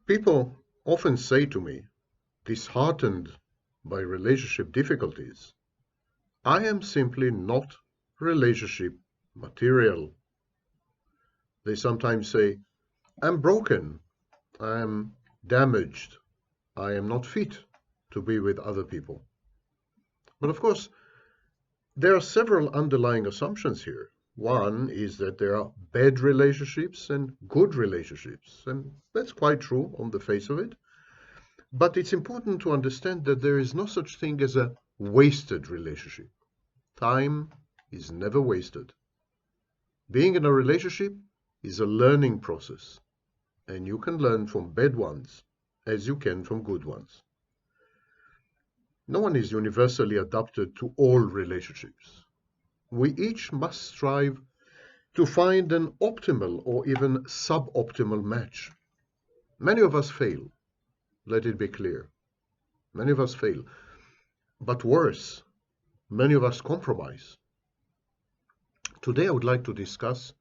People often say to me, disheartened by relationship difficulties, I am simply not relationship material. They sometimes say, I'm broken, I am damaged, I am not fit to be with other people. But of course, there are several underlying assumptions here. One is that there are bad relationships and good relationships, and that's quite true on the face of it. But it's important to understand that there is no such thing as a wasted relationship. Time is never wasted. Being in a relationship is a learning process, and you can learn from bad ones as you can from good ones. No one is universally adapted to all relationships. We each must strive to find an optimal or even suboptimal match. Many of us fail, let it be clear. Many of us fail. But worse, many of us compromise. Today I would like to discuss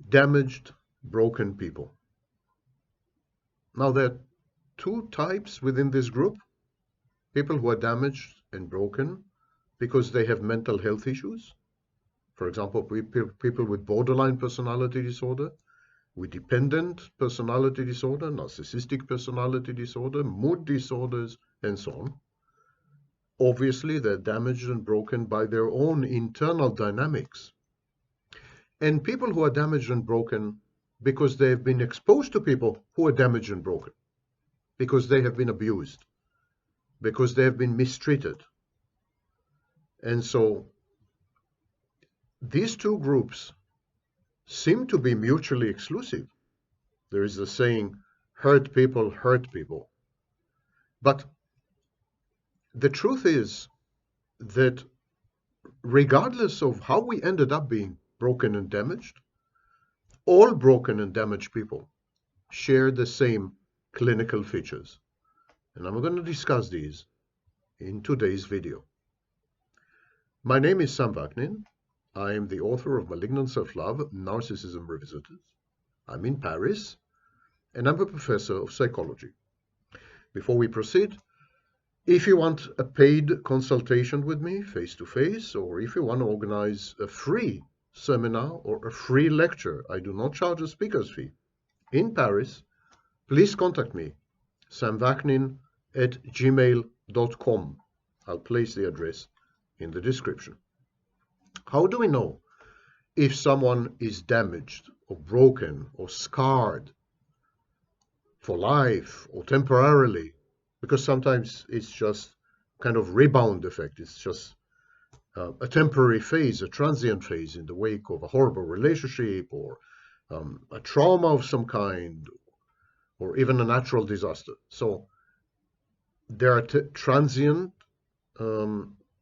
damaged, broken people. Now, there are two types within this group: people who are damaged and broken because they have mental health issues. For example, people with borderline personality disorder, with dependent personality disorder, narcissistic personality disorder, mood disorders, and so on. Obviously, they're damaged and broken by their own internal dynamics. And people who are damaged and broken because they have been exposed to people who are damaged and broken, because they have been abused, because they have been mistreated. And so these two groups seem to be mutually exclusive. There is the saying, hurt people hurt people. But the truth is that regardless of how we ended up being broken and damaged, all broken and damaged people share the same clinical features. And I'm going to discuss these in today's video. My name is Sam Vaknin. I am the author of Malignant Self-Love, Narcissism Revisited. I'm in Paris, and I'm a professor of psychology. Before we proceed, if you want a paid consultation with me face-to-face, or if you want to organize a free seminar or a free lecture, I do not charge a speaker's fee, in Paris, please contact me, samvaknin@gmail.com. I'll place the address in the description. How do we know if someone is damaged or broken or scarred for life or temporarily? Because sometimes it's just kind of rebound effect. It's just a temporary phase, a transient phase in the wake of a horrible relationship or a trauma of some kind, or even a natural disaster. So there are transient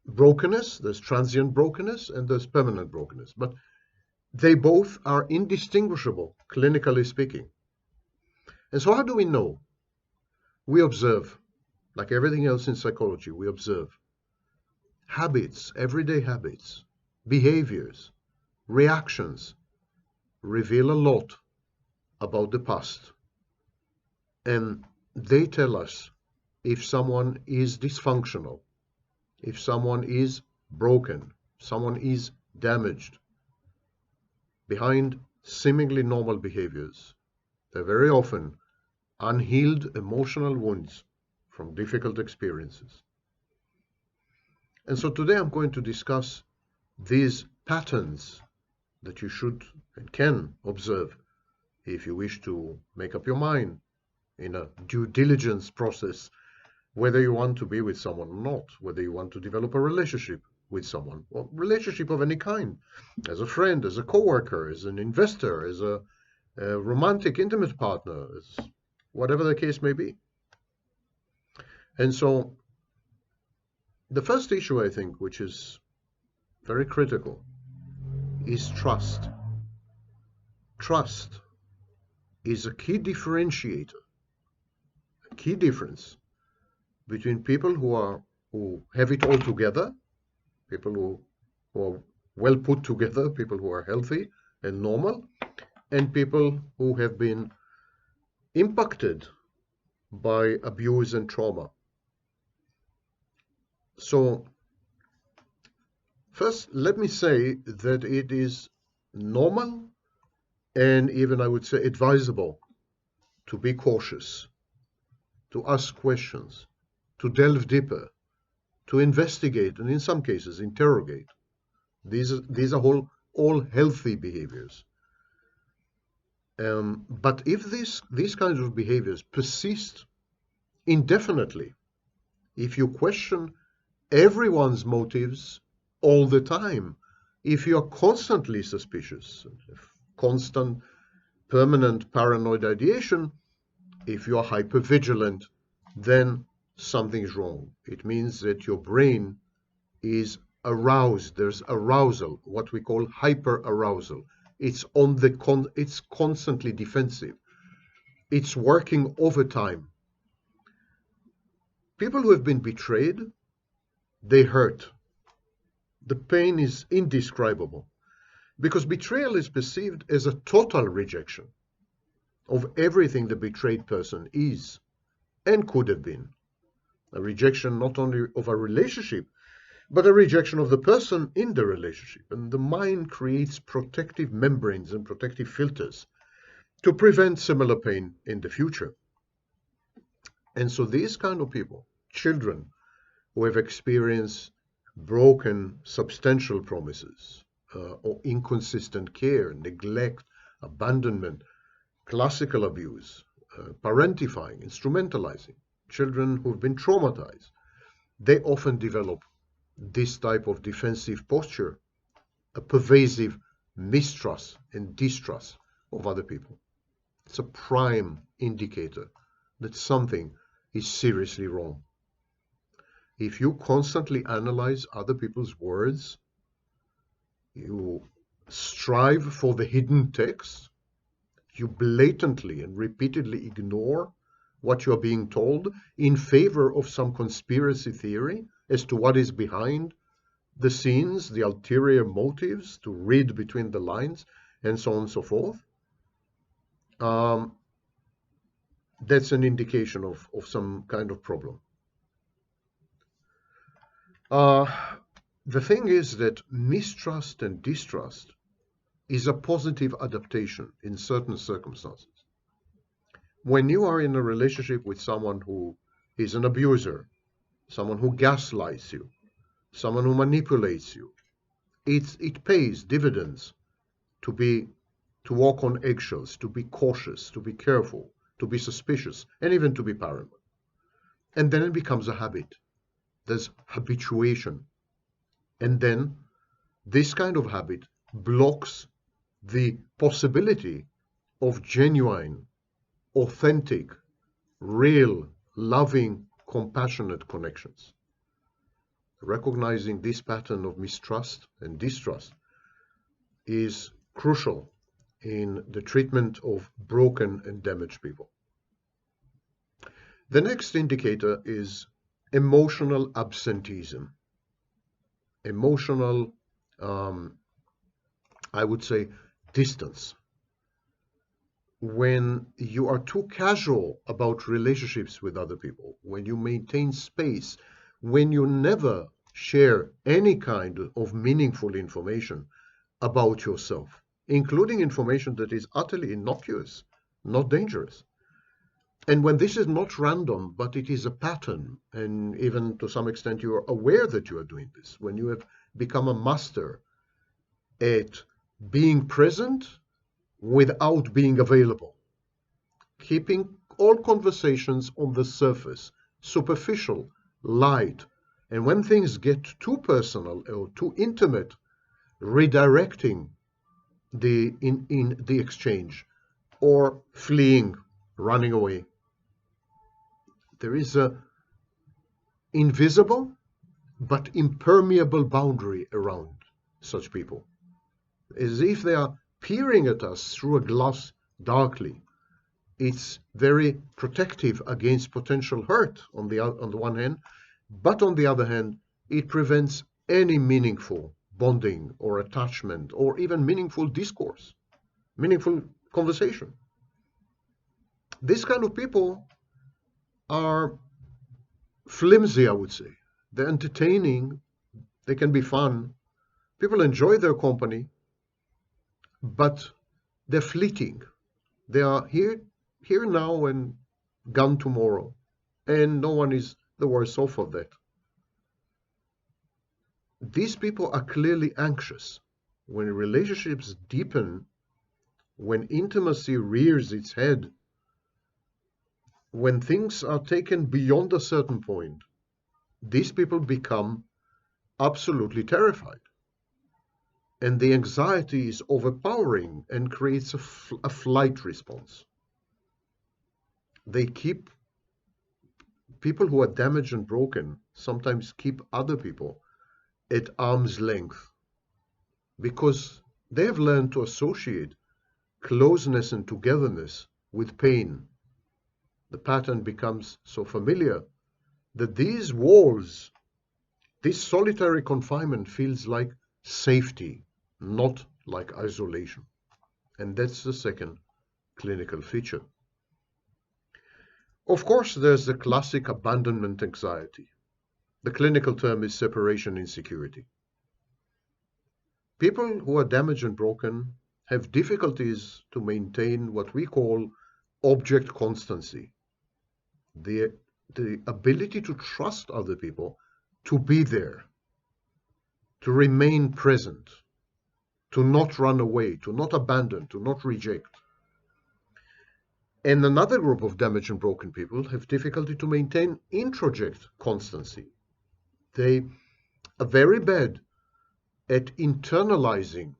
brokenness, there's transient brokenness, and there's permanent brokenness. But they both are indistinguishable, clinically speaking. And so how do we know? We observe. Like everything else in psychology, we observe habits, everyday habits, behaviors, reactions reveal a lot about the past. And they tell us if someone is dysfunctional, if someone is broken, someone is damaged. Behind seemingly normal behaviors, there are very often unhealed emotional wounds from difficult experiences. And so today I'm going to discuss these patterns that you should and can observe if you wish to make up your mind in a due diligence process, whether you want to be with someone or not, whether you want to develop a relationship with someone, or relationship of any kind, as a friend, as a coworker, as an investor, as a romantic, intimate partner, as whatever the case may be. And so the first issue, I think, which is very critical, is trust. Trust is a key differentiator, a key difference between people who have it all together, people who are well put together, people who are healthy and normal, and people who have been impacted by abuse and trauma. So first, let me say that it is normal and even, I would say, advisable to be cautious, to ask questions, to delve deeper, to investigate, and in some cases, interrogate. These are all healthy behaviors. But if these kinds of behaviors persist indefinitely, if you question everyone's motives all the time, if you are constantly suspicious, constant, permanent paranoid ideation, if you are hypervigilant, then something is wrong. It means that your brain is aroused. There's arousal, what we call hyperarousal. It's constantly defensive. It's working overtime. People who have been betrayed, they hurt. The pain is indescribable because betrayal is perceived as a total rejection of everything the betrayed person is and could have been. A rejection not only of a relationship, but a rejection of the person in the relationship. And the mind creates protective membranes and protective filters to prevent similar pain in the future. And so these kind of people, children who have experienced broken substantial promises, or inconsistent care, neglect, abandonment, classical abuse, parentifying, instrumentalizing, children who've been traumatized, they often develop this type of defensive posture, a pervasive mistrust and distrust of other people. It's a prime indicator that something is seriously wrong. If you constantly analyze other people's words, you strive for the hidden text, you blatantly and repeatedly ignore what you are being told in favor of some conspiracy theory as to what is behind the scenes, the ulterior motives, to read between the lines, and so on and so forth, that's an indication of some kind of problem. The thing is that mistrust and distrust is a positive adaptation in certain circumstances. When you are in a relationship with someone who is an abuser, someone who gaslights you, someone who manipulates you, it pays dividends to walk on eggshells, to be cautious, to be careful, to be suspicious, and even to be paranoid. And then it becomes a habit. There's habituation. And then this kind of habit blocks the possibility of genuine, authentic, real, loving, compassionate connections. Recognizing this pattern of mistrust and distrust is crucial in the treatment of broken and damaged people. The next indicator is emotional absenteeism. Emotional, I would say, distance. When you are too casual about relationships with other people, when you maintain space, when you never share any kind of meaningful information about yourself, including information that is utterly innocuous, not dangerous. And when this is not random, but it is a pattern, and even to some extent you are aware that you are doing this, when you have become a master at being present without being available, keeping all conversations on the surface, superficial, light, and when things get too personal or too intimate, redirecting in the exchange or fleeing, running away. There is a invisible but impermeable boundary around such people, as if they are peering at us through a glass darkly. It's very protective against potential hurt on the one hand, but on the other hand, it prevents any meaningful bonding or attachment or even meaningful discourse, meaningful conversation. These kind of people are flimsy, I would say. They're entertaining, they can be fun, people enjoy their company, but they're fleeting. They are here now and gone tomorrow, and no one is the worse off of that. These people are clearly anxious. When relationships deepen, when intimacy rears its head, when things are taken beyond a certain point, these people become absolutely terrified. And the anxiety is overpowering and creates a flight response. They keep people who are damaged and broken sometimes keep other people at arm's length because they have learned to associate closeness and togetherness with pain. The pattern becomes so familiar that these walls, this solitary confinement feels like safety, not like isolation. And that's the second clinical feature. Of course, there's the classic abandonment anxiety. The clinical term is separation insecurity. People who are damaged and broken have difficulties to maintain what we call object constancy, the, the ability to trust other people, to be there, to remain present, to not run away, to not abandon, to not reject. And another group of damaged and broken people have difficulty to maintain introject constancy. They are very bad at internalizing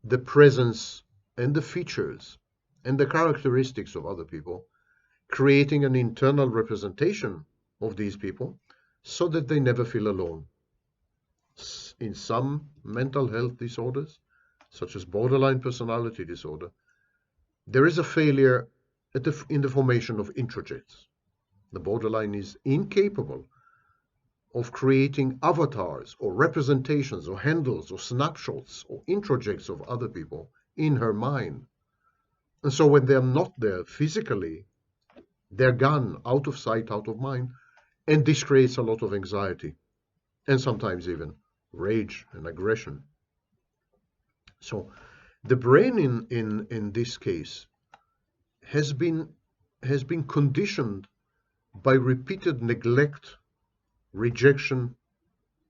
the presence and the features and the characteristics of other people, creating an internal representation of these people so that they never feel alone. In some mental health disorders, such as borderline personality disorder, there is a failure in the formation of introjects. The borderline is incapable of creating avatars or representations or handles or snapshots or introjects of other people in her mind. And so when they're not there physically, they're gone, out of sight, out of mind, and this creates a lot of anxiety and sometimes even rage and aggression. So the brain in this case has been conditioned by repeated neglect, rejection,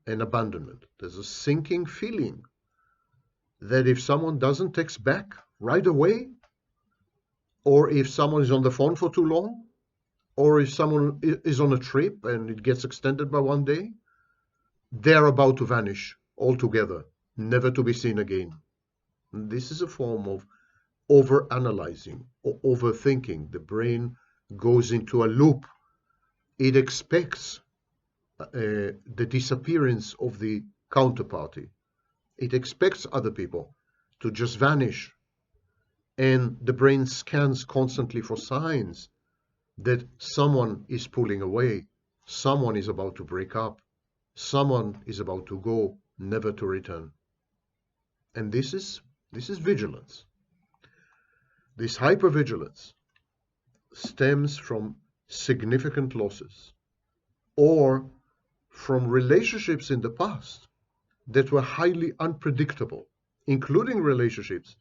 and abandonment. There's a sinking feeling that if someone doesn't text back right away, or if someone is on the phone for too long, or if someone is on a trip and it gets extended by one day, they're about to vanish altogether, never to be seen again. And this is a form of overanalyzing or overthinking. The brain goes into a loop. It expects the disappearance of the counterparty. It expects other people to just vanish. And the brain scans constantly for signs that someone is pulling away, someone is about to break up, someone is about to go, never to return. And this is vigilance. This hypervigilance stems from significant losses or from relationships in the past that were highly unpredictable, including relationships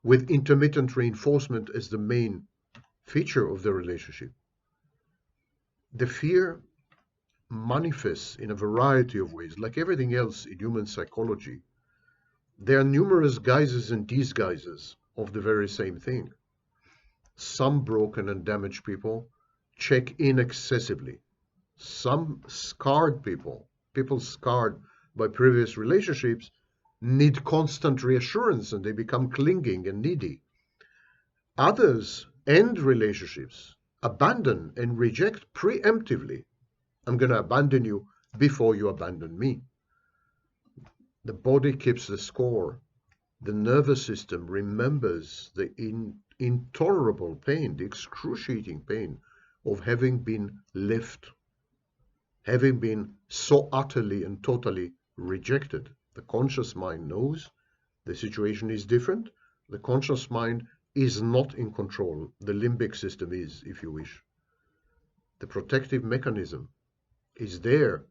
with intermittent reinforcement as the main feature of the relationship. The fear manifests in a variety of ways, like everything else in human psychology. There are numerous guises and disguises of the very same thing. Some broken and damaged people check in excessively. Some scarred people scarred by previous relationships, need constant reassurance and they become clinging and needy. Others end relationships, abandon and reject preemptively. I'm going to abandon you before you abandon me. The body keeps the score. The nervous system remembers the intolerable pain, the excruciating pain of having been left, having been so utterly and totally rejected. The conscious mind knows the situation is different. The conscious mind is not in control. The limbic system is, if you wish. The protective mechanism is there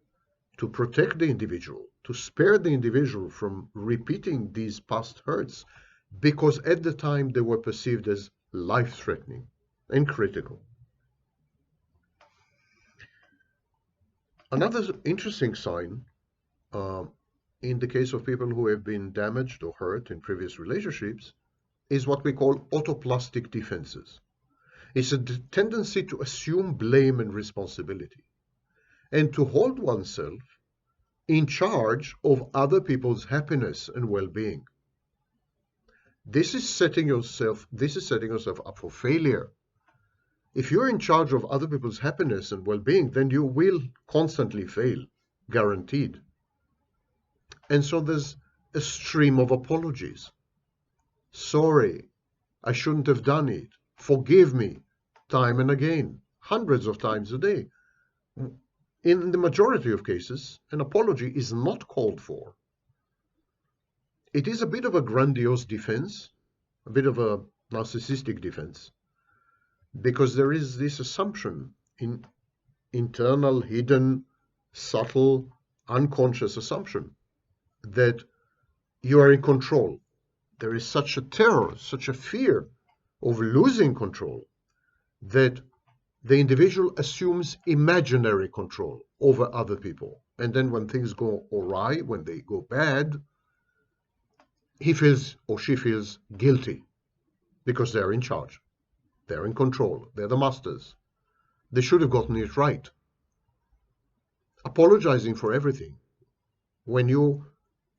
to protect the individual, to spare the individual from repeating these past hurts, because at the time they were perceived as life-threatening and critical. Another interesting sign in the case of people who have been damaged or hurt in previous relationships is what we call autoplastic defenses. It's a tendency to assume blame and responsibility and to hold oneself in charge of other people's happiness and well-being. This is setting yourself up for failure. If you're in charge of other people's happiness and well-being, then you will constantly fail, guaranteed. And so there's a stream of apologies. Sorry, I shouldn't have done it. Forgive me, time and again, hundreds of times a day. In the majority of cases, an apology is not called for. It is a bit of a grandiose defense, a bit of a narcissistic defense, because there is this assumption, in internal, hidden, subtle, unconscious assumption that you are in control. There is such a terror, such a fear of losing control that the individual assumes imaginary control over other people. And then when things go awry, when they go bad, he feels or she feels guilty because they're in charge. They're in control. They're the masters. They should have gotten it right. Apologizing for everything. When you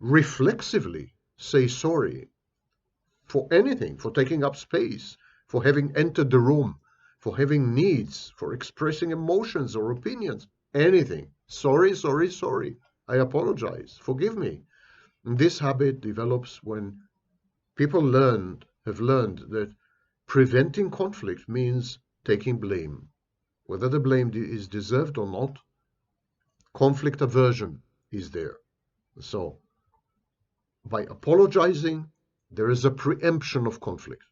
reflexively say sorry for anything, for taking up space, for having entered the room, for having needs, for expressing emotions or opinions, anything. Sorry, sorry, sorry. I apologize. Forgive me. And this habit develops when people have learned that preventing conflict means taking blame. Whether the blame is deserved or not, conflict aversion is there. So, by apologizing, there is a preemption of conflict.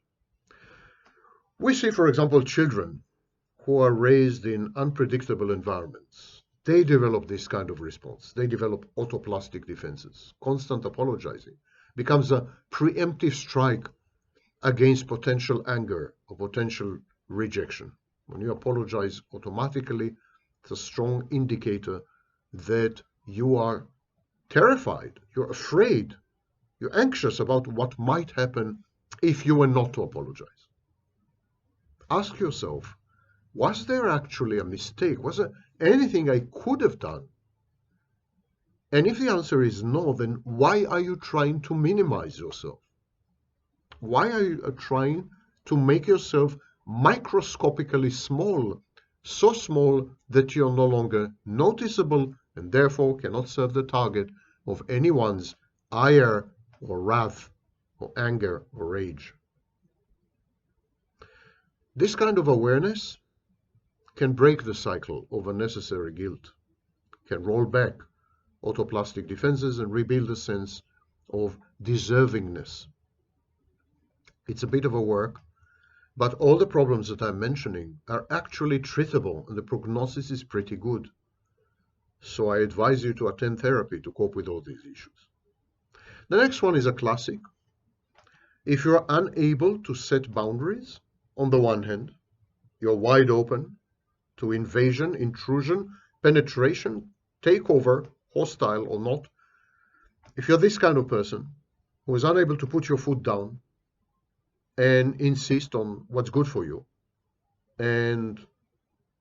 We see, for example, children who are raised in unpredictable environments. They develop this kind of response. They develop autoplastic defenses. Constant apologizing becomes a preemptive strike against potential anger or potential rejection. When you apologize automatically, it's a strong indicator that you are terrified, you're afraid, you're anxious about what might happen if you were not to apologize. Ask yourself, was there actually a mistake? Was there anything I could have done? And if the answer is no, then why are you trying to minimize yourself? Why are you trying to make yourself microscopically small, so small that you're no longer noticeable and therefore cannot serve the target of anyone's ire or wrath or anger or rage? This kind of awareness can break the cycle of unnecessary guilt, can roll back autoplastic defenses and rebuild a sense of deservingness. It's a bit of a work, but all the problems that I'm mentioning are actually treatable and the prognosis is pretty good. So I advise you to attend therapy to cope with all these issues. The next one is a classic. If you're unable to set boundaries, on the one hand, you're wide open to invasion, intrusion, penetration, takeover, hostile or not. If you're this kind of person who is unable to put your foot down and insist on what's good for you and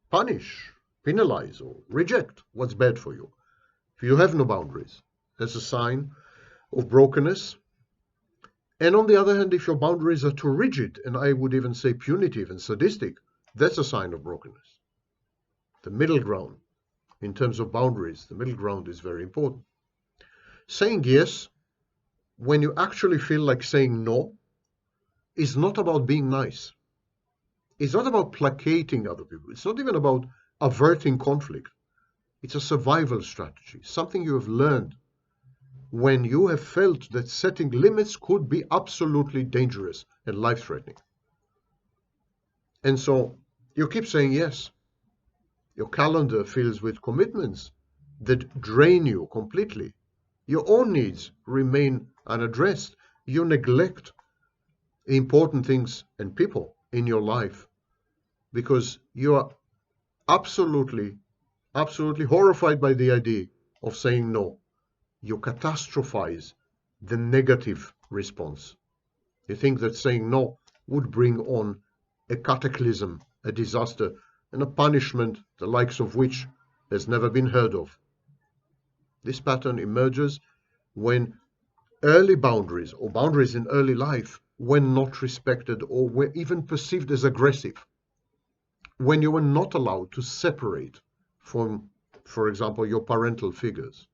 punish, penalize, or reject what's bad for you, if you have no boundaries, that's a sign of brokenness. And on the other hand, if your boundaries are too rigid, and I would even say punitive and sadistic, that's a sign of brokenness. The middle ground, in terms of boundaries, the middle ground is very important. Saying yes when you actually feel like saying no is not about being nice. It's not about placating other people. It's not even about averting conflict. It's a survival strategy, something you have learned when you have felt that setting limits could be absolutely dangerous and life-threatening. And so you keep saying yes. Your calendar fills with commitments that drain you completely. Your own needs remain unaddressed. You neglect important things and people in your life because you are absolutely, absolutely horrified by the idea of saying no. You catastrophize the negative response. You think that saying no would bring on a cataclysm, a disaster, and a punishment the likes of which has never been heard of. This pattern emerges when early boundaries or boundaries in early life were not respected or were even perceived as aggressive. When you were not allowed to separate from, for example, your parental figures.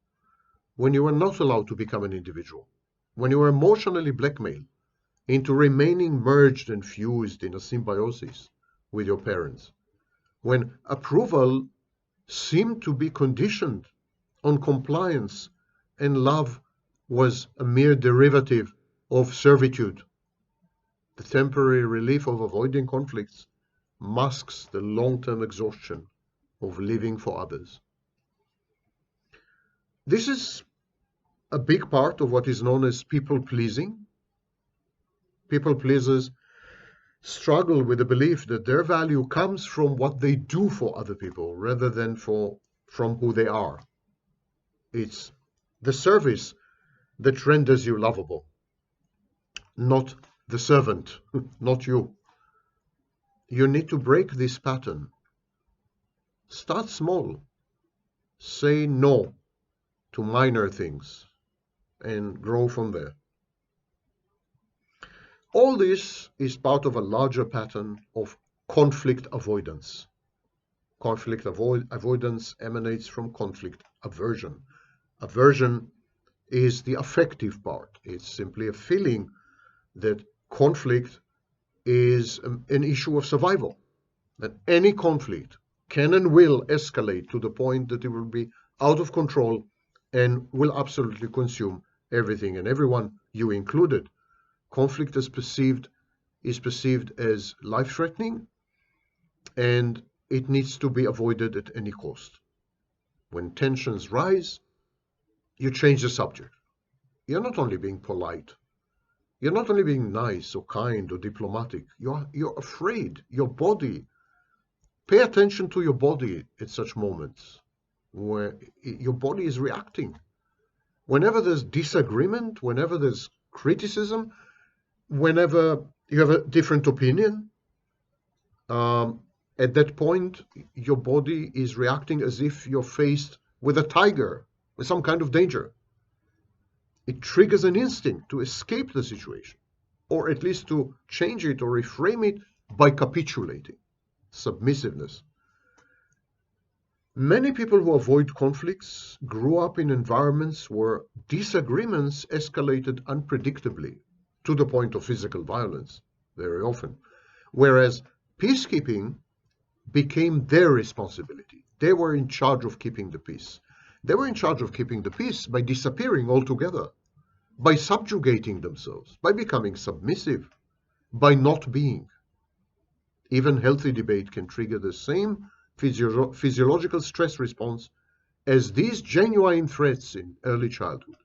When you were not allowed to become an individual. When you were emotionally blackmailed into remaining merged and fused in a symbiosis with your parents. When approval seemed to be conditioned on compliance and love was a mere derivative of servitude. The temporary relief of avoiding conflicts masks the long-term exhaustion of living for others. This is a big part of what is known as people pleasing. People pleasers struggle with the belief that their value comes from what they do for other people rather than from who they are. It's the service that renders you lovable, not the servant, not you. You need to break this pattern. Start small. Say no to minor things and grow from there. All this is part of a larger pattern of conflict avoidance. Conflict avoidance emanates from conflict aversion. Aversion is the affective part. It's simply a feeling that conflict is an issue of survival, that any conflict can and will escalate to the point that it will be out of control and will absolutely consume everything and everyone, you included. Conflict is perceived as life-threatening, and it needs to be avoided at any cost. When tensions rise, you change the subject. You're not only being polite, you're not only being nice or kind or diplomatic, you're afraid. Your body, pay attention to your body at such moments where your body is reacting. Whenever there's disagreement, whenever there's criticism, whenever you have a different opinion, at that point, your body is reacting as if you're faced with a tiger, with some kind of danger. It triggers an instinct to escape the situation, or at least to change it or reframe it by capitulating. Submissiveness. Many people who avoid conflicts grew up in environments where disagreements escalated unpredictably to the point of physical violence, very often, whereas peacekeeping became their responsibility. They were in charge of keeping the peace. They were in charge of keeping the peace by disappearing altogether, by subjugating themselves, by becoming submissive, by not being. Even healthy debate can trigger the same physiological stress response as these genuine threats in early childhood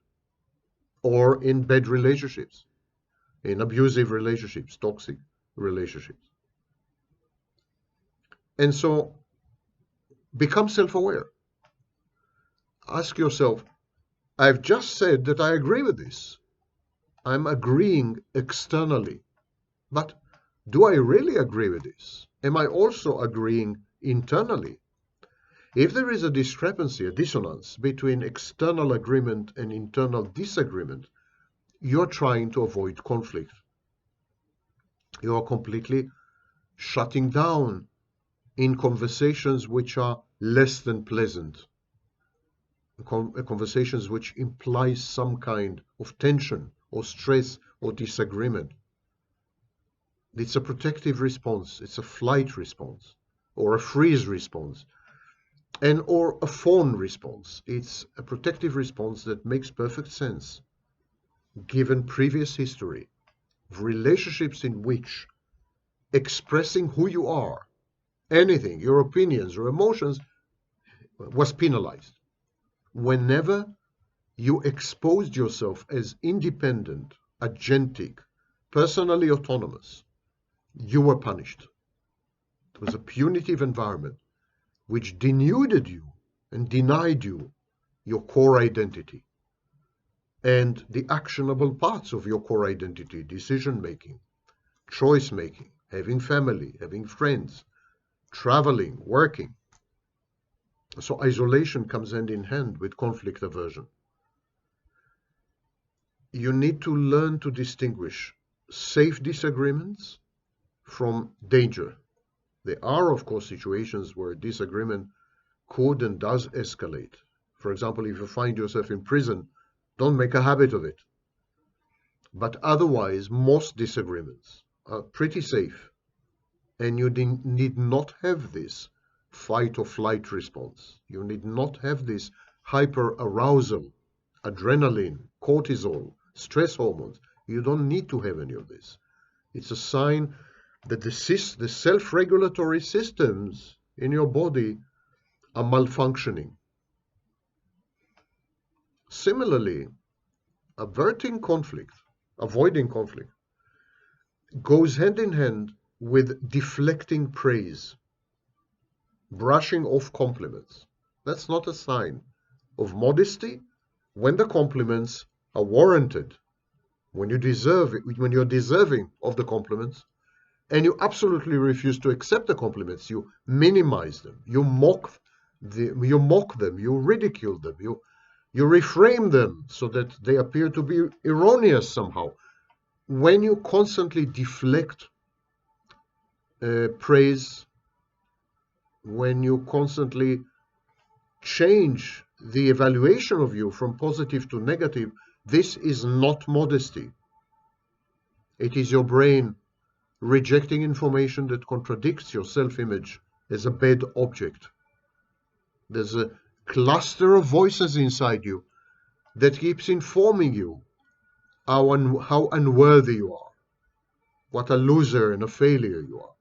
or in bad relationships, in abusive relationships, toxic relationships. And so become self-aware. Ask yourself, I've just said that I agree with this. I'm agreeing externally. But do I really agree with this? Am I also agreeing internally? If there is a discrepancy, a dissonance between external agreement and internal disagreement, you're trying to avoid conflict. You are completely shutting down in conversations which are less than pleasant, conversations which imply some kind of tension or stress or disagreement. It's a protective response, it's a flight response or a freeze response, or a fawn response. It's a protective response that makes perfect sense given previous history of relationships in which expressing who you are, anything, your opinions, your emotions, was penalized. Whenever you exposed yourself as independent, agentic, personally autonomous, you were punished. It was a punitive environment which denuded you and denied you your core identity and the actionable parts of your core identity: decision making, choice making, having family, having friends, traveling, working. So isolation comes hand in hand with conflict aversion. You need to learn to distinguish safe disagreements from danger. There are, of course, situations where disagreement could and does escalate. For example, if you find yourself in prison, don't make a habit of it. But otherwise, most disagreements are pretty safe, and you need not have this fight or flight response. You need not have this hyper arousal, adrenaline, cortisol, stress hormones. You don't need to have any of this. It's a sign that the self-regulatory systems in your body are malfunctioning. Similarly, avoiding conflict goes hand in hand with deflecting praise, brushing off compliments. That's not a sign of modesty when the compliments are warranted, when you deserve it, when you're deserving of the compliments, and you absolutely refuse to accept the compliments. You minimize them, you mock them, you ridicule them, you reframe them so that they appear to be erroneous somehow. When you constantly deflect praise, when you constantly change the evaluation of you from positive to negative, this is not modesty. It is your brain rejecting information that contradicts your self-image as a bad object. There's a cluster of voices inside you that keeps informing you how unworthy you are, what a loser and a failure you are.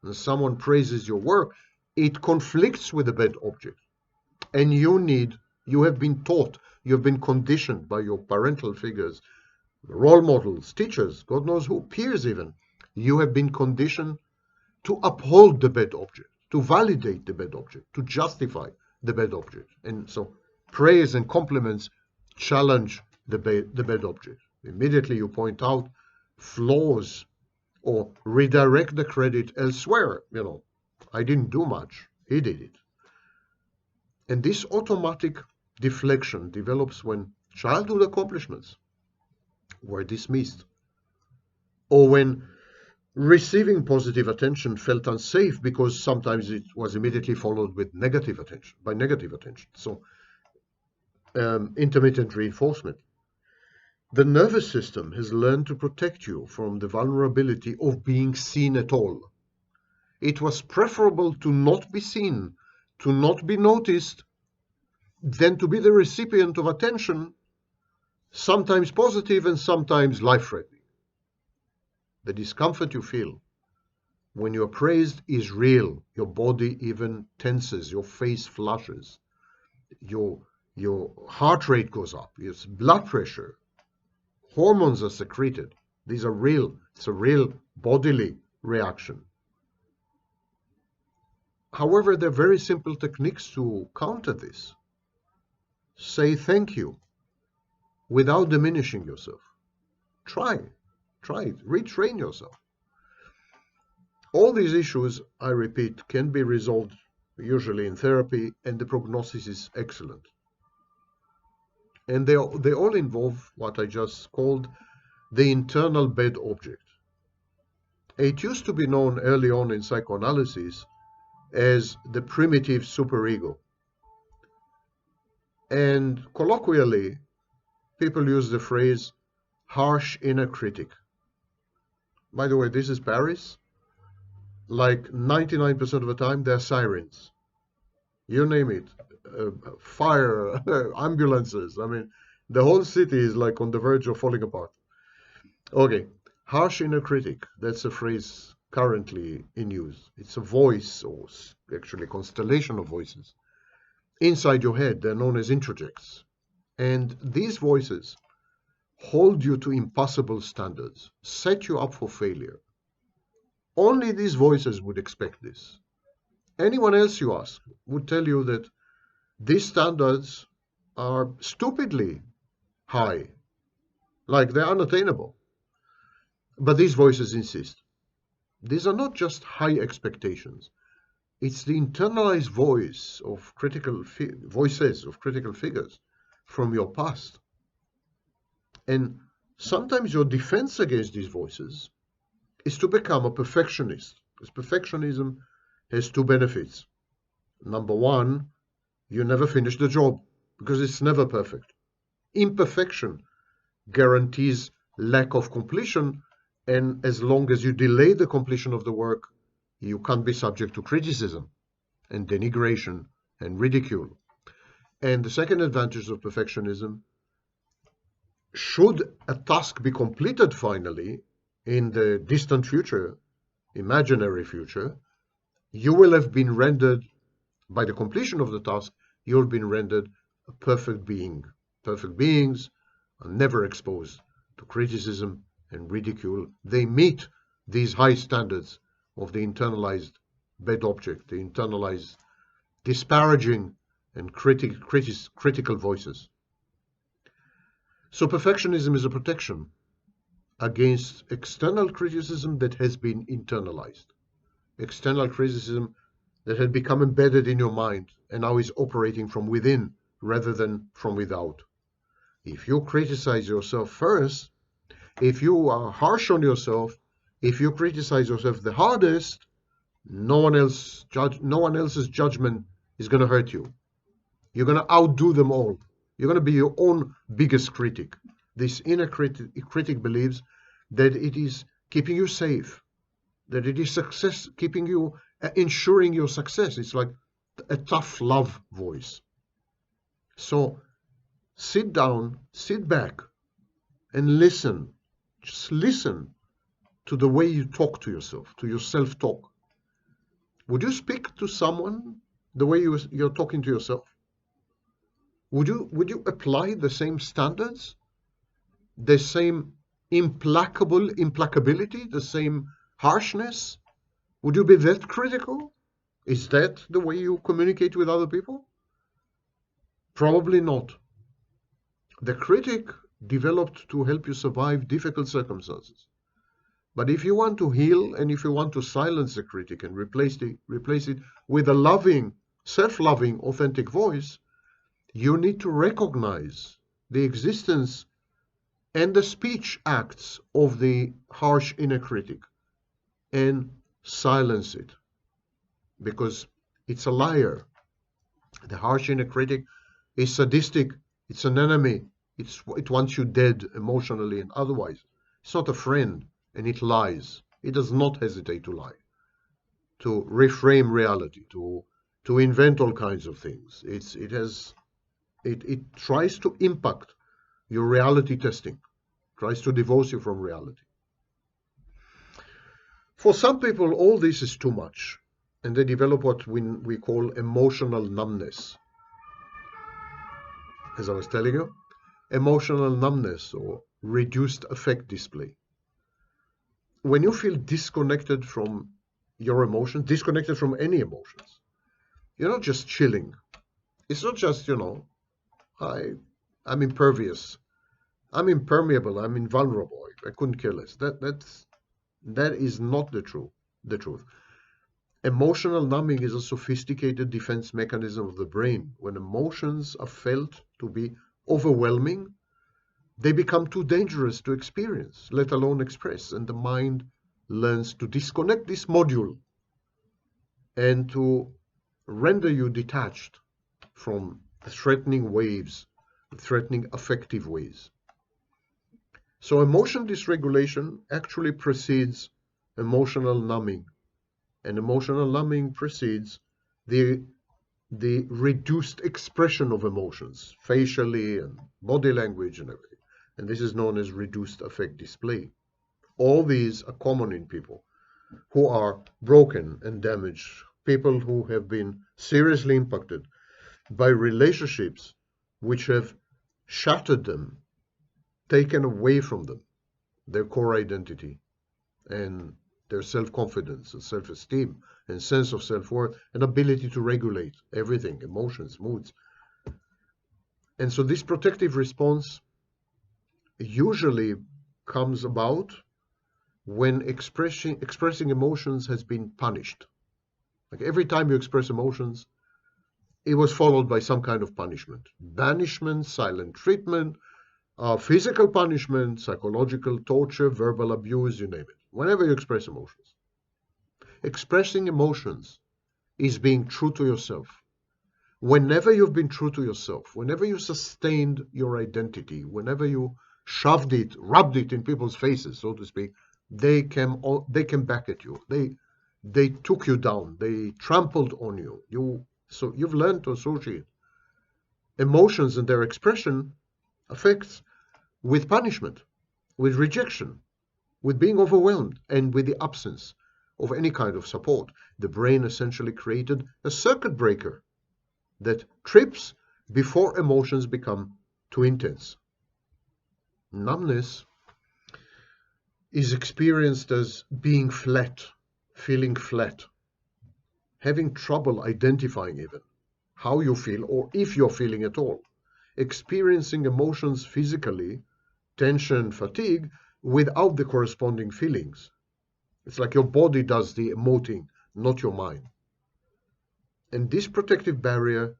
And someone praises your work, it conflicts with the bad object. And you have been taught, you have been conditioned by your parental figures, role models, teachers, God knows who, peers even. You have been conditioned to uphold the bad object, to validate the bad object, to justify the bad object. And so praise and compliments challenge the bad object. Immediately you point out flaws or redirect the credit elsewhere. I didn't do much, he did it. And this automatic deflection develops when childhood accomplishments were dismissed, or when receiving positive attention felt unsafe because sometimes it was immediately followed with negative attention. So intermittent reinforcement. The nervous system has learned to protect you from the vulnerability of being seen at all. It was preferable to not be seen, to not be noticed, than to be the recipient of attention, sometimes positive and sometimes life-threatening. The discomfort you feel when you are praised is real. Your body even tenses, your face flushes, your heart rate goes up, your blood pressure, hormones are secreted. These are real. It's a real bodily reaction. However, there are very simple techniques to counter this. Say thank you without diminishing yourself. Try it. Retrain yourself. All these issues, I repeat, can be resolved usually in therapy, and the prognosis is excellent. And they all involve what I just called the internal bad object. It used to be known early on in psychoanalysis as the primitive superego. And colloquially, people use the phrase harsh inner critic. By the way, this is Paris. Like 99% of the time, they're sirens. You name it. Fire, ambulances. I mean, the whole city is like on the verge of falling apart. Okay, harsh inner critic. That's a phrase currently in use. It's a voice, or actually a constellation of voices inside your head. They're known as introjects. And these voices hold you to impossible standards, set you up for failure. Only these voices would expect this. Anyone else you ask would tell you that these standards are stupidly high, like they're unattainable. But these voices insist. These are not just high expectations. It's the internalized voices of critical figures from your past. And sometimes your defense against these voices is to become a perfectionist, because perfectionism has two benefits. Number one, you never finish the job because it's never perfect. Imperfection guarantees lack of completion, and as long as you delay the completion of the work, you can't be subject to criticism and denigration and ridicule. And the second advantage of perfectionism, should a task be completed finally in the distant future, imaginary future, you will have been rendered, by the completion of the task, you'll been rendered a perfect being. Perfect beings are never exposed to criticism and ridicule. They meet these high standards of the internalized bad object, the internalized disparaging and critical voices. So perfectionism is a protection against external criticism that has been internalized. External criticism that had become embedded in your mind and now is operating from within rather than from without. If you criticize yourself first, if you are harsh on yourself, if you criticize yourself the hardest, no one else's judgment is going to hurt you. You're going to outdo them all. You're going to be your own biggest critic. This inner critic believes that it is keeping you safe, that it is keeping you, ensuring your success. It's like a tough love voice. So sit down, sit back, and listen. Just listen to the way you talk to yourself, to your self-talk. Would you speak to someone the way you're talking to yourself? Would you apply the same standards, the same implacability, the same harshness? Would you be that critical? Is that the way you communicate with other people? Probably not. The critic developed to help you survive difficult circumstances. But if you want to heal and if you want to silence the critic and replace it with a loving, self-loving, authentic voice, you need to recognize the existence and the speech acts of the harsh inner critic and silence it, because it's a liar. The harsh inner critic is sadistic, it's an enemy, it wants you dead emotionally and otherwise. It's not a friend, and it lies. It does not hesitate to lie, to reframe reality, to invent all kinds of things. It tries to impact your reality testing, tries to divorce you from reality. For some people, all this is too much, and they develop what we call emotional numbness. As I was telling you, emotional numbness or reduced affect display. When you feel disconnected from your emotions, disconnected from any emotions, you're not just chilling. It's not just, I'm impervious. I'm impermeable. I'm invulnerable. I couldn't care less. That is not the truth. Emotional numbing is a sophisticated defense mechanism of the brain. When emotions are felt to be overwhelming, they become too dangerous to experience, let alone express. And the mind learns to disconnect this module and to render you detached from threatening waves, threatening affective ways. So emotion dysregulation actually precedes emotional numbing, and emotional numbing precedes the reduced expression of emotions, facially and body language and everything. And this is known as reduced affect display. All these are common in people. who are broken and damaged, people who have been seriously impacted by relationships which have shattered them, taken away from them their core identity and their self-confidence and self-esteem and sense of self-worth and ability to regulate everything, emotions, moods. And so this protective response usually comes about when expressing emotions has been punished. Like every time you express emotions, it was followed by some kind of punishment. Banishment, silent treatment, physical punishment, psychological torture, verbal abuse, you name it. Whenever you express emotions. Expressing emotions is being true to yourself. Whenever you've been true to yourself, whenever you sustained your identity, whenever you shoved it, rubbed it in people's faces, so to speak, they came back at you. They took you down. They trampled on you. So you've learned to associate emotions and their expression affects with punishment, with rejection, with being overwhelmed, and with the absence of any kind of support. The brain essentially created a circuit breaker that trips before emotions become too intense. Numbness is experienced as being flat, feeling flat, having trouble identifying even how you feel or if you're feeling at all, experiencing emotions physically, tension, fatigue, without the corresponding feelings. It's like your body does the emoting, not your mind. And this protective barrier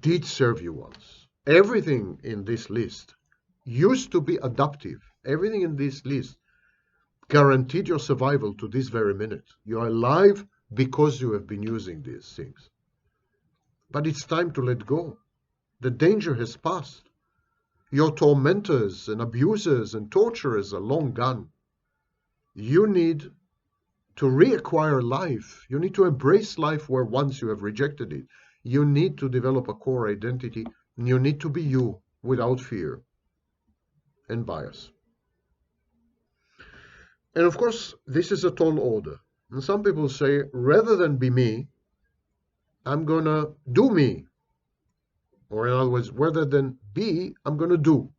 did serve you once. Everything in this list used to be adaptive. Everything in this list guaranteed your survival to this very minute. You are alive because you have been using these things. But it's time to let go. The danger has passed. Your tormentors and abusers and torturers are long gone. You need to reacquire life. You need to embrace life where once you have rejected it. You need to develop a core identity. And you need to be you without fear and bias. And of course, this is a tall order. And some people say, rather than be me, I'm going to do me. Or in other words, rather than be, I'm going to do.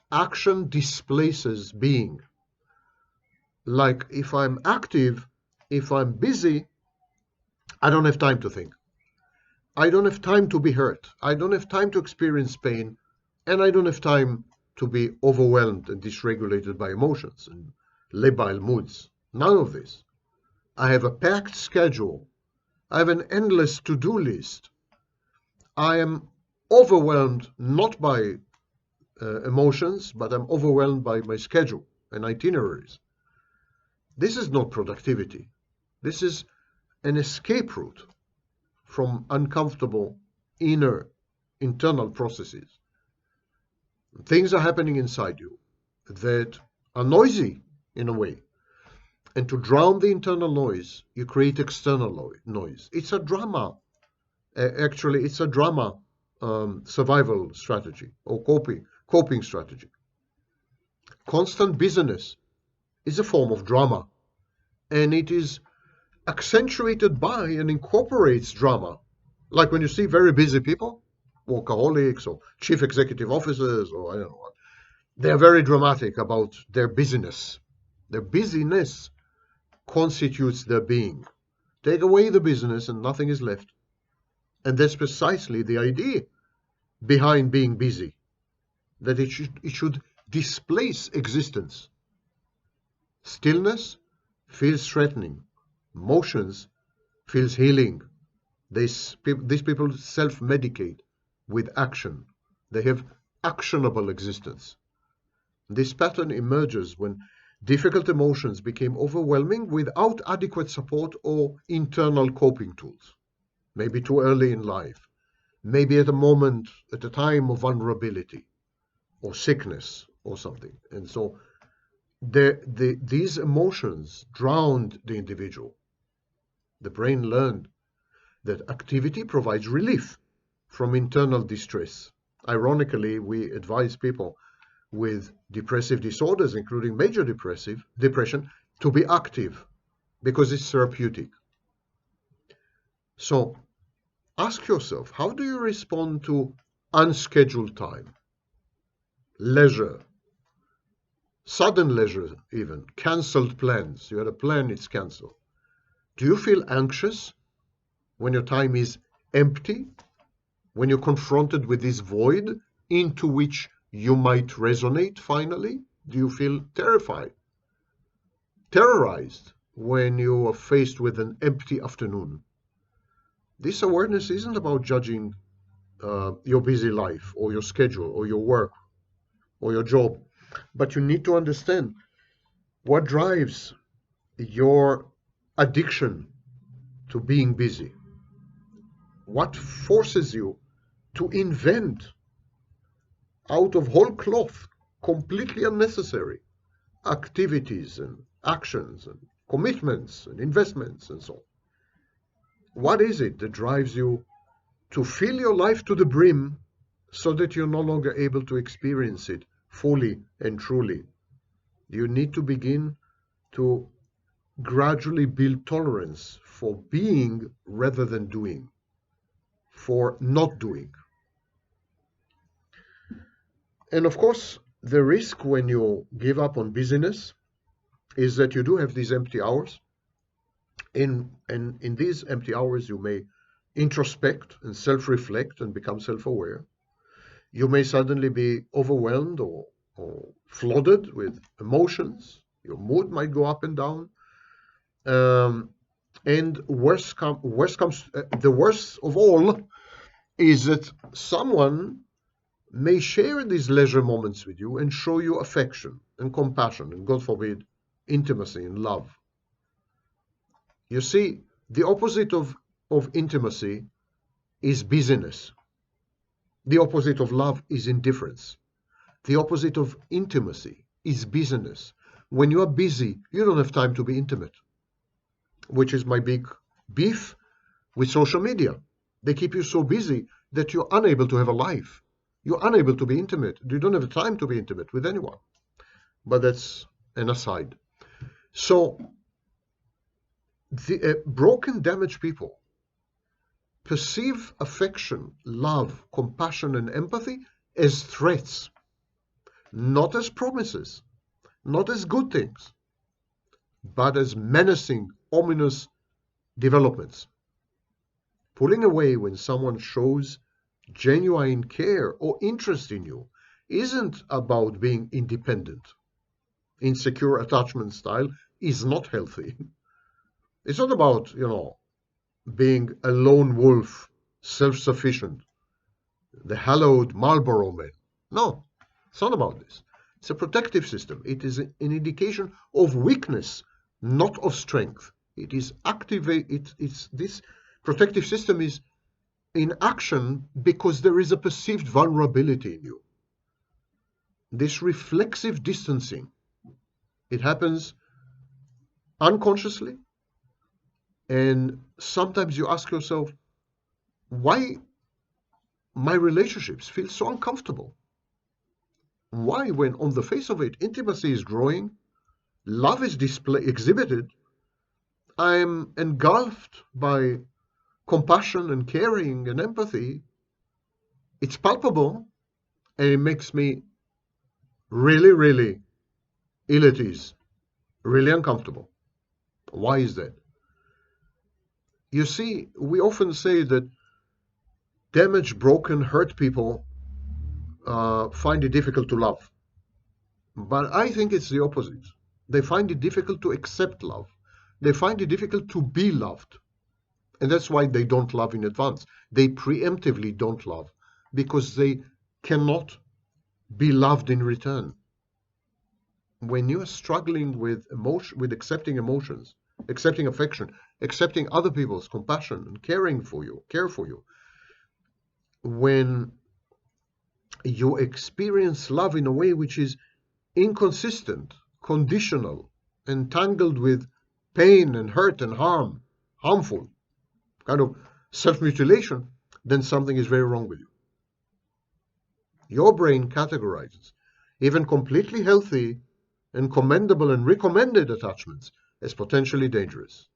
Action displaces being. Like if I'm active, if I'm busy, I don't have time to think. I don't have time to be hurt. I don't have time to experience pain. And I don't have time to be overwhelmed and dysregulated by emotions and labile moods. None of this. I have a packed schedule. I have an endless to-do list. I am overwhelmed not by emotions, but I'm overwhelmed by my schedule and itineraries. This is not productivity. This is an escape route from uncomfortable internal processes. Things are happening inside you that are noisy in a way. And to drown the internal noise, you create external noise. It's a drama. Actually, it's a drama survival strategy or coping strategy. Constant busyness is a form of drama, and it is accentuated by and incorporates drama. Like when you see very busy people, workaholics or chief executive officers or I don't know what, they're very dramatic about their busyness. Their busyness constitutes their being. Take away the business and nothing is left. And that's precisely the idea behind being busy, that it should displace existence. Stillness feels threatening. Motions feels healing. These people self-medicate with action. They have actionable existence. This pattern emerges when difficult emotions became overwhelming without adequate support or internal coping tools. Maybe too early in life, maybe at a time of vulnerability or sickness or something. And so these emotions drowned the individual. The brain learned that activity provides relief from internal distress. Ironically, we advise people with depressive disorders, including major depression, to be active. because it's therapeutic. So ask yourself, how do you respond to unscheduled time, leisure, sudden leisure even, cancelled plans? You had a plan, it's cancelled. Do you feel anxious when your time is empty? When you're confronted with this void into which you might resonate finally? Do you feel terrified, terrorized when you are faced with an empty afternoon? This awareness isn't about judging your busy life or your schedule or your work or your job, but you need to understand what drives your addiction to being busy, what forces you to invent out of whole cloth, completely unnecessary activities and actions and commitments and investments and so on. What is it that drives you to fill your life to the brim so that you're no longer able to experience it fully and truly? You need to begin to gradually build tolerance for being rather than doing, for not doing. And of course, the risk when you give up on busyness is that you do have these empty hours. And in these empty hours, you may introspect and self-reflect and become self-aware. You may suddenly be overwhelmed or flooded with emotions. Your mood might go up and down. And the worst of all is that someone may share these leisure moments with you and show you affection and compassion and, God forbid, intimacy and love. You see, the opposite of intimacy is busyness. The opposite of love is indifference. The opposite of intimacy is busyness. When you are busy, you don't have time to be intimate, which is my big beef with social media. They keep you so busy that you're unable to have a life. You're unable to be intimate. You don't have time to be intimate with anyone. But that's an aside. So the broken, damaged people perceive affection, love, compassion, and empathy as threats, not as promises, not as good things, but as menacing, ominous developments. Pulling away when someone shows genuine care or interest in you isn't about being independent. Insecure attachment style is not healthy. It's not about, being a lone wolf, self-sufficient, the hallowed Marlboro man. No, it's not about this. It's a protective system. It is an indication of weakness, not of strength. It is this protective system is in action because there is a perceived vulnerability in you. This reflexive distancing, it happens unconsciously, and sometimes you ask yourself, why my relationships feel so uncomfortable? Why, when on the face of it, intimacy is growing, love is exhibited, I'm engulfed by compassion and caring and empathy, it's palpable, and it makes me really, really ill at ease, really uncomfortable. Why is that? You see, we often say that damaged, broken, hurt people find it difficult to love. But I think it's the opposite. They find it difficult to accept love. They find it difficult to be loved. And that's why they don't love in advance. They preemptively don't love because they cannot be loved in return. When you're struggling with emotion, with accepting emotions, accepting affection, accepting other people's compassion and care for you, when you experience love in a way which is inconsistent, conditional, entangled with pain and hurt and harmful, kind of self-mutilation, then something is very wrong with you. Your brain categorizes even completely healthy and commendable and recommended attachments as potentially dangerous.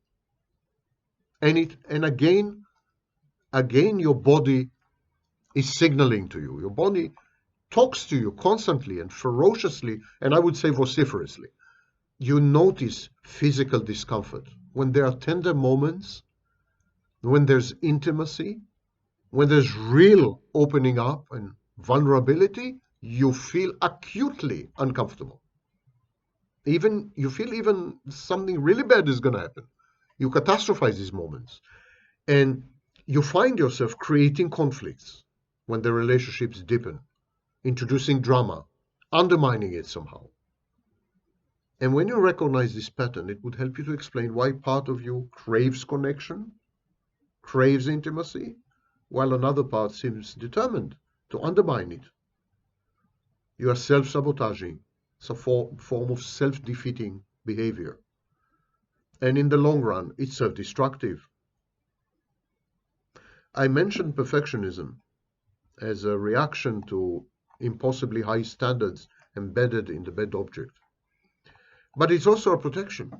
And again, your body is signaling to you. Your body talks to you constantly and ferociously, and I would say vociferously. You notice physical discomfort. When there are tender moments, when there's intimacy, when there's real opening up and vulnerability, you feel acutely uncomfortable. You feel even something really bad is going to happen. You catastrophize these moments. And you find yourself creating conflicts when the relationships deepen, introducing drama, undermining it somehow. And when you recognize this pattern, it would help you to explain why part of you craves connection, craves intimacy, while another part seems determined to undermine it. You are self-sabotaging. It's a form of self-defeating behavior. And in the long run, it's self-destructive. I mentioned perfectionism as a reaction to impossibly high standards embedded in the bad object. But it's also a protection.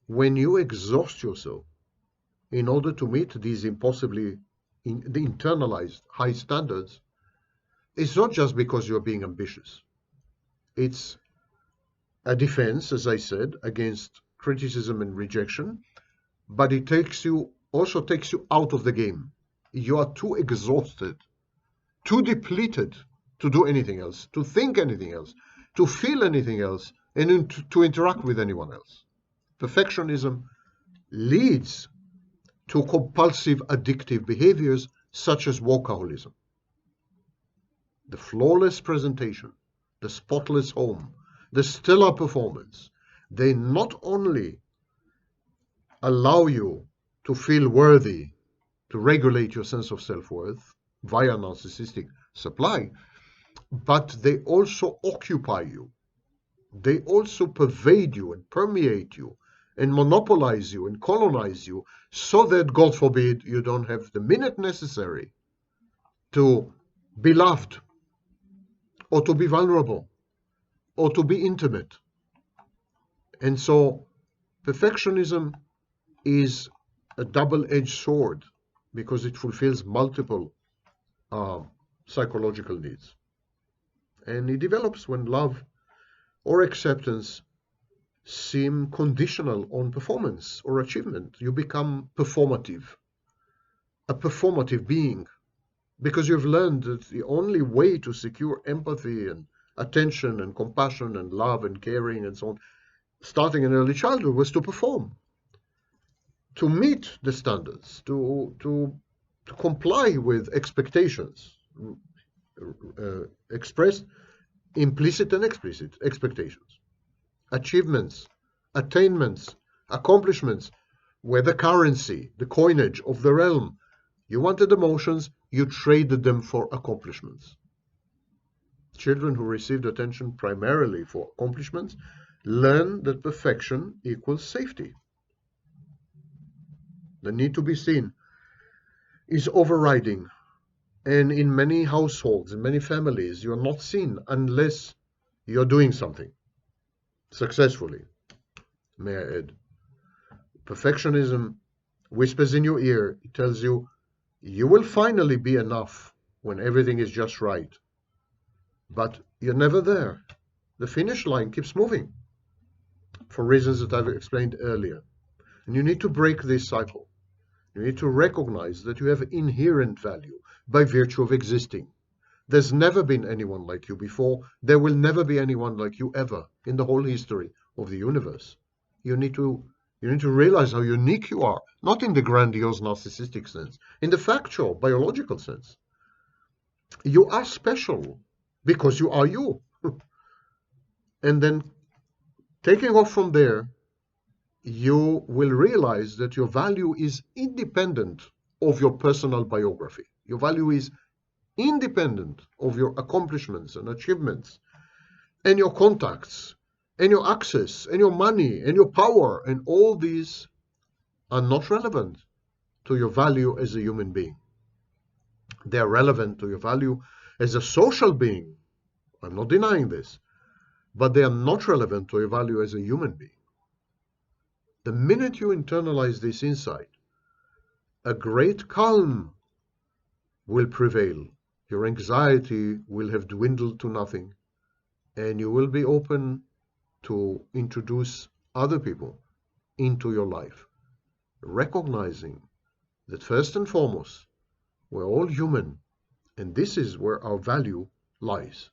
When you exhaust yourself in order to meet these the internalized high standards, it's not just because you're being ambitious. It's a defense, as I said, against criticism and rejection, but it also takes you out of the game. You are too exhausted, too depleted to do anything else, to think anything else, to feel anything else, and to interact with anyone else. Perfectionism leads to compulsive addictive behaviors such as workaholism. The flawless presentation, the spotless home, the stellar performance, they not only allow you to feel worthy, to regulate your sense of self-worth via narcissistic supply, but they also occupy you. They also pervade you and permeate you and monopolize you and colonize you so that, God forbid, you don't have the minute necessary to be loved or to be vulnerable or to be intimate. And so perfectionism is a double-edged sword because it fulfills multiple psychological needs. And it develops when love or acceptance seem conditional on performance or achievement. You become performative, a performative being, because you've learned that the only way to secure empathy and attention and compassion and love and caring and so on, starting in early childhood, was to perform, to meet the standards, to comply with expectations, expressed implicit and explicit expectations. Achievements, attainments, accomplishments were the currency, the coinage of the realm. You wanted emotions, you traded them for accomplishments. Children who received attention primarily for accomplishments learn that perfection equals safety. The need to be seen is overriding. And in many households, in many families, you're not seen unless you're doing something successfully, may I add. Perfectionism whispers in your ear. It tells you, you will finally be enough when everything is just right. But you're never there. The finish line keeps moving for reasons that I've explained earlier. And you need to break this cycle. You need to recognize that you have inherent value by virtue of existing. There's never been anyone like you before. There will never be anyone like you ever in the whole history of the universe. You need to realize how unique you are, not in the grandiose narcissistic sense, in the factual, biological sense. You are special because you are you. And then taking off from there, you will realize that your value is independent of your personal biography. Your value is independent of your accomplishments and achievements and your contacts and your access and your money and your power, and all these are not relevant to your value as a human being. They are relevant to your value as a social being. I'm not denying this, but they are not relevant to your value as a human being. The minute you internalize this insight, a great calm will prevail. Your anxiety will have dwindled to nothing, and you will be open to introduce other people into your life, recognizing that first and foremost, we're all human, and this is where our value lies.